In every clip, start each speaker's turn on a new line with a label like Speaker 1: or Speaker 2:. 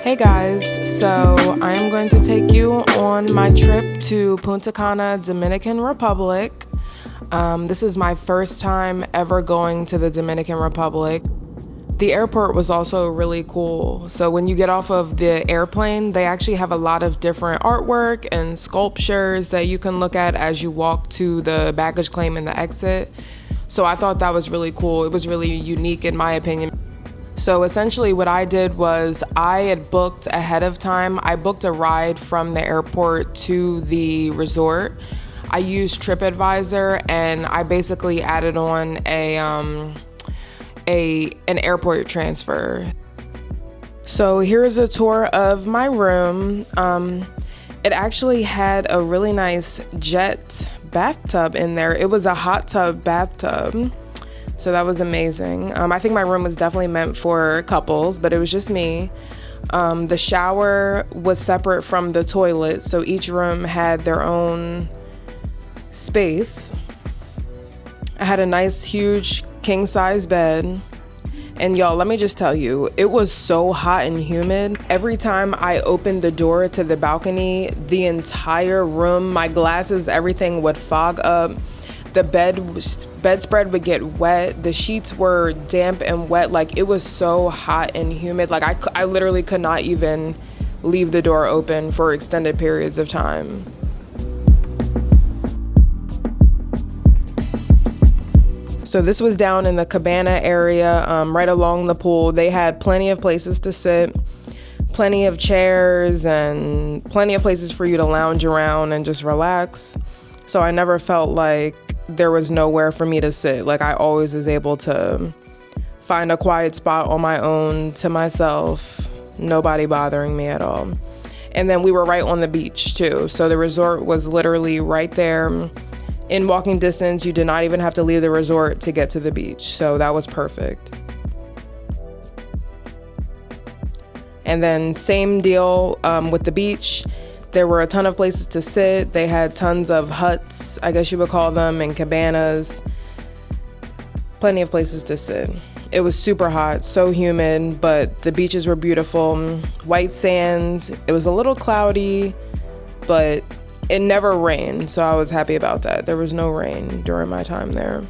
Speaker 1: Hey guys, so I am going to take you on my trip to Punta Cana, Dominican Republic. This is my first time ever going to the Dominican Republic. The airport was also really cool. So when you get off of the airplane, they actually have a lot of different artwork and sculptures that you can look at as you walk to the baggage claim and the exit. So I thought that was really cool. It was really unique in my opinion. So essentially what I did was I had booked ahead of time. I booked a ride from the airport to the resort. I used TripAdvisor and I basically added on an airport transfer. So here's a tour of my room. It actually had a really nice jet bathtub in there. It was a hot tub bathtub. So that was amazing. I think my room was definitely meant for couples, but it was just me. The shower was separate from the toilet, so each room had their own space. I had a nice, huge, king-size bed. And y'all, let me just tell you, it was so hot and humid. Every time I opened the door to the balcony, the entire room, my glasses, everything would fog up. The bedspread would get wet. The sheets were damp and wet. Like, it was so hot and humid. Like, I literally could not even leave the door open for extended periods of time. So this was down in the cabana area, right along the pool. They had plenty of places to sit, plenty of chairs, and plenty of places for you to lounge around and just relax. So I never felt like there was nowhere for me to sit. Like, I always was able to find a quiet spot on my own to myself, nobody bothering me at all. And then we were right on the beach too. So the resort was literally right there in walking distance. You did not even have to leave the resort to get to the beach. So that was perfect. And then same deal with the beach. There were a ton of places to sit. They had tons of huts, I guess you would call them, and cabanas. Plenty of places to sit. It was super hot, so humid, but the beaches were beautiful. White sand. It was a little cloudy, but it never rained, so I was happy about that. There was no rain during my time there.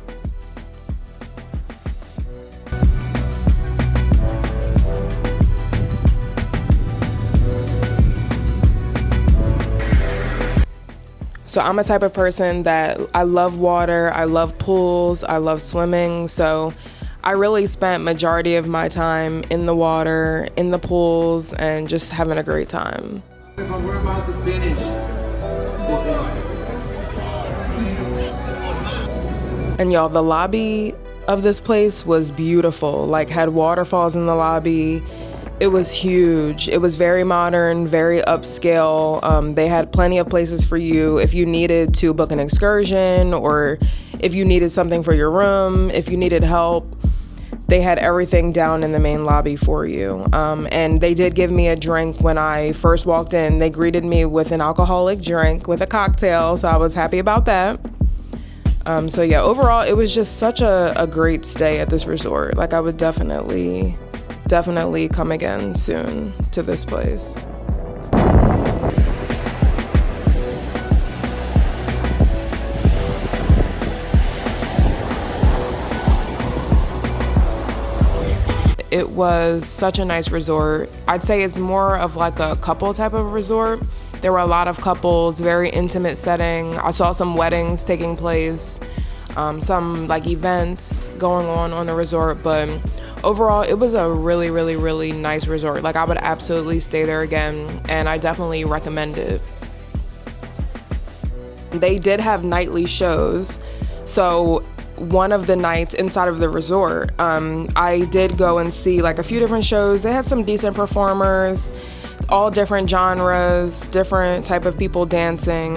Speaker 1: So I'm a type of person that I love water, I love pools, I love swimming. So I really spent majority of my time in the water, in the pools, and just having a great time.
Speaker 2: We're about to finish.
Speaker 1: And y'all, the lobby of this place was beautiful. Like, had waterfalls in the lobby. It was huge. It was very modern, very upscale. They had plenty of places for you if you needed to book an excursion or if you needed something for your room, if you needed help. They had everything down in the main lobby for you. And they did give me a drink when I first walked in. They greeted me with an alcoholic drink with a cocktail, so I was happy about that. So yeah, overall, it was just such a great stay at this resort. Like, I would definitely come again soon to this place. It was such a nice resort. I'd say it's more of like a couple type of resort. There were a lot of couples, very intimate setting. I saw some weddings taking place, some like events going on the resort, but overall it was a really, really, really nice resort. Like, I would absolutely stay there again, and I definitely recommend it. They did have nightly shows, so one of the nights inside of the resort, I did go and see like a few different shows. They had some decent performers, all different genres, different type of people dancing.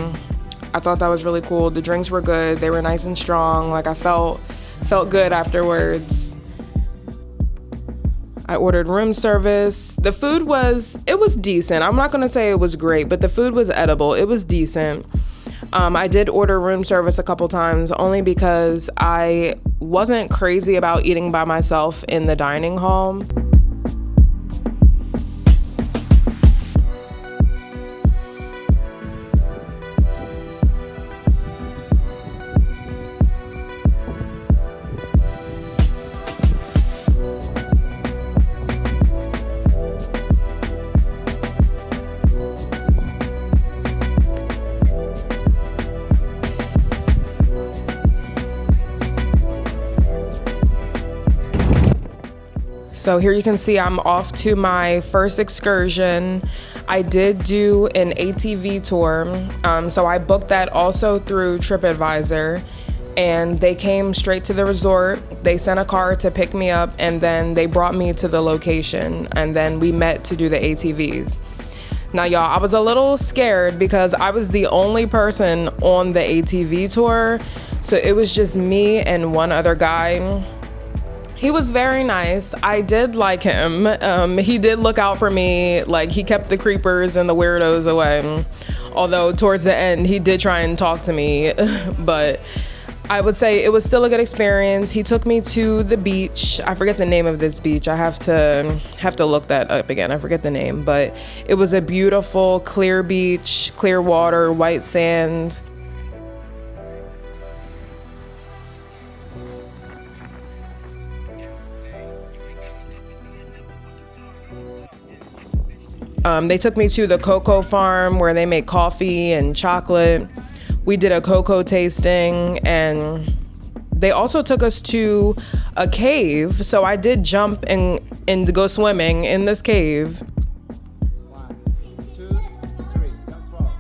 Speaker 1: I thought that was really cool. The drinks were good. They were nice and strong. Like, I felt good afterwards. I ordered room service. The food was decent. I'm not gonna say it was great, but the food was edible. It was decent. I did order room service a couple times only because I wasn't crazy about eating by myself in the dining hall. So here you can see I'm off to my first excursion. I did do an ATV tour. So I booked that also through TripAdvisor, and they came straight to the resort. They sent a car to pick me up, and then they brought me to the location, and then we met to do the ATVs. Now, y'all, I was a little scared because I was the only person on the ATV tour. So it was just me and one other guy. He was very nice. I did like him. He did look out for me. Like, he kept the creepers and the weirdos away. Although towards the end, he did try and talk to me. But I would say it was still a good experience. He took me to the beach. I forget the name of this beach. I have to look that up again. I forget the name. But it was a beautiful, clear beach, clear water, white sands. They took me to the cocoa farm where they make coffee and chocolate. We did a cocoa tasting, and they also took us to a cave. So I did jump and go swimming in this cave.
Speaker 2: 1, 2, 3, don't fall.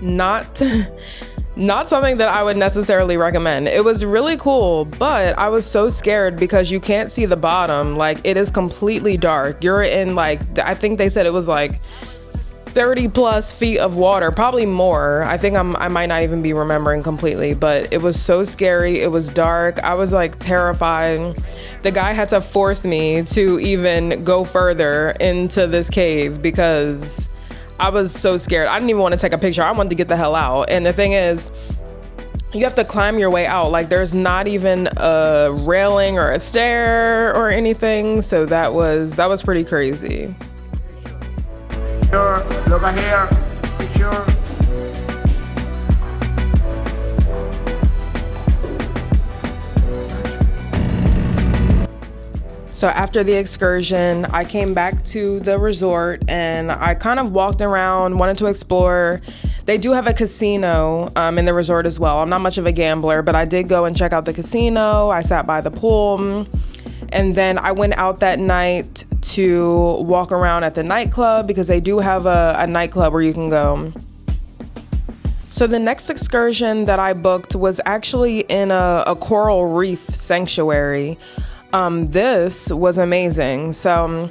Speaker 2: Relax.
Speaker 1: Not something that I would necessarily recommend. It was really cool, but I was so scared because you can't see the bottom. Like, it is completely dark. You're in, like, I think they said it was like 30 plus feet of water, probably more. I think I might not even be remembering completely, but it was so scary. It was dark. I was like terrified. The guy had to force me to even go further into this cave because I was so scared. I didn't even want to take a picture. I wanted to get the hell out. And the thing is, you have to climb your way out. Like, there's not even a railing or a stair or anything. So that was pretty crazy.
Speaker 2: Look here. Picture.
Speaker 1: So after the excursion, I came back to the resort and I kind of walked around, wanted to explore. They do have a casino in the resort as well. I'm not much of a gambler, but I did go and check out the casino. I sat by the pool. And then I went out that night to walk around at the nightclub because they do have a nightclub where you can go. So the next excursion that I booked was actually in a coral reef sanctuary. This was amazing. So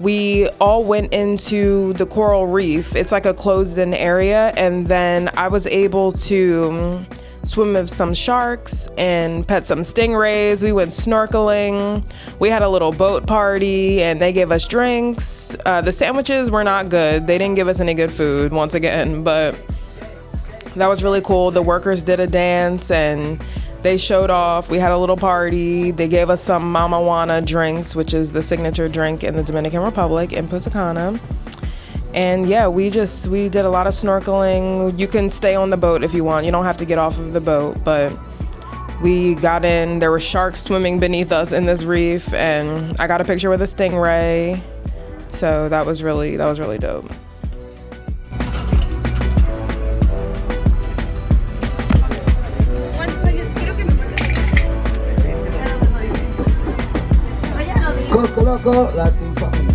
Speaker 1: we all went into the coral reef. It's like a closed-in area, and then I was able to swim with some sharks and pet some stingrays. We went snorkeling. We had a little boat party, and they gave us drinks. The sandwiches were not good. They didn't give us any good food, once again, but that was really cool. The workers did a dance, and they showed off. We had a little party. They gave us some Mama Juana drinks, which is the signature drink in the Dominican Republic in Punta Cana. And yeah, we did a lot of snorkeling. You can stay on the boat if you want. You don't have to get off of the boat, but we got in. There were sharks swimming beneath us in this reef, and I got a picture with a stingray. So that was really dope.
Speaker 2: Loco, Latin family.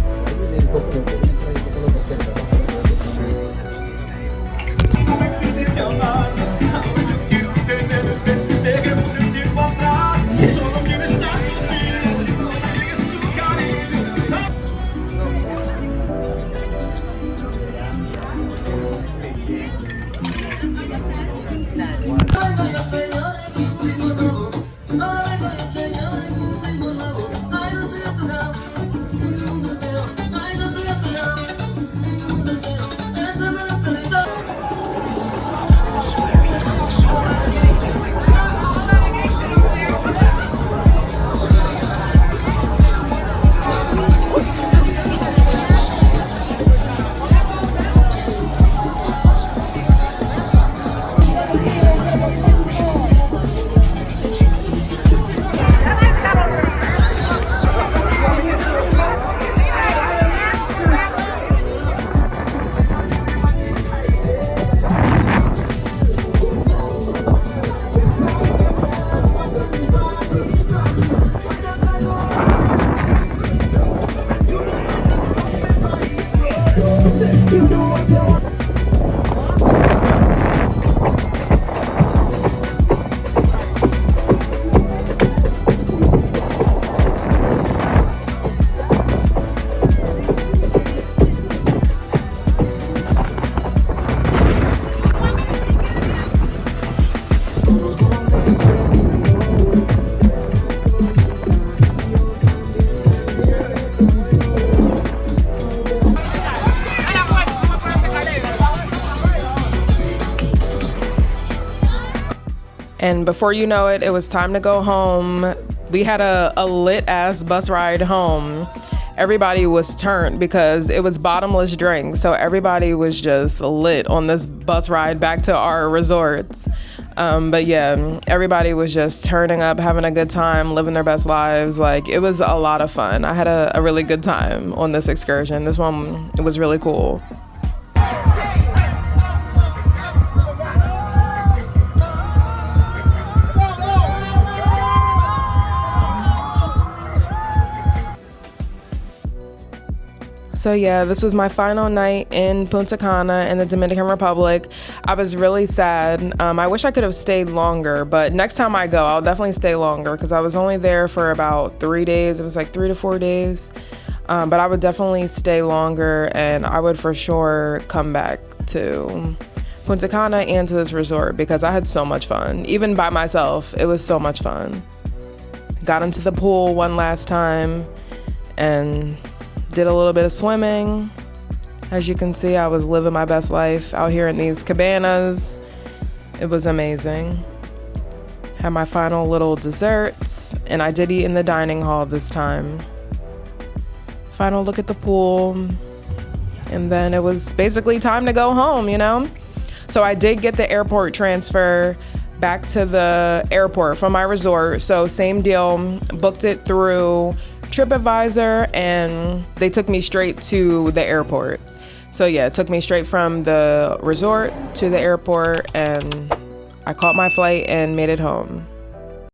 Speaker 1: And before you know it, it was time to go home. We had a lit ass bus ride home. Everybody was turned because it was bottomless drinks. So everybody was just lit on this bus ride back to our resorts. But yeah, everybody was just turning up, having a good time, living their best lives. Like, it was a lot of fun. I had a really good time on this excursion. This one, it was really cool. So yeah, this was my final night in Punta Cana in the Dominican Republic. I was really sad. I wish I could have stayed longer, but next time I go, I'll definitely stay longer because I was only there for about 3 days. It was like 3 to 4 days. But I would definitely stay longer, and I would for sure come back to Punta Cana and to this resort because I had so much fun. Even by myself, it was so much fun. Got into the pool one last time and did a little bit of swimming. As you can see, I was living my best life out here in these cabanas. It was amazing. Had my final little desserts, and I did eat in the dining hall this time. Final look at the pool, and then it was basically time to go home, you know? So I did get the airport transfer back to the airport from my resort. So same deal, booked it through TripAdvisor, and they took me straight to the airport. So yeah, it took me straight from the resort to the airport, and I caught my flight and made it home.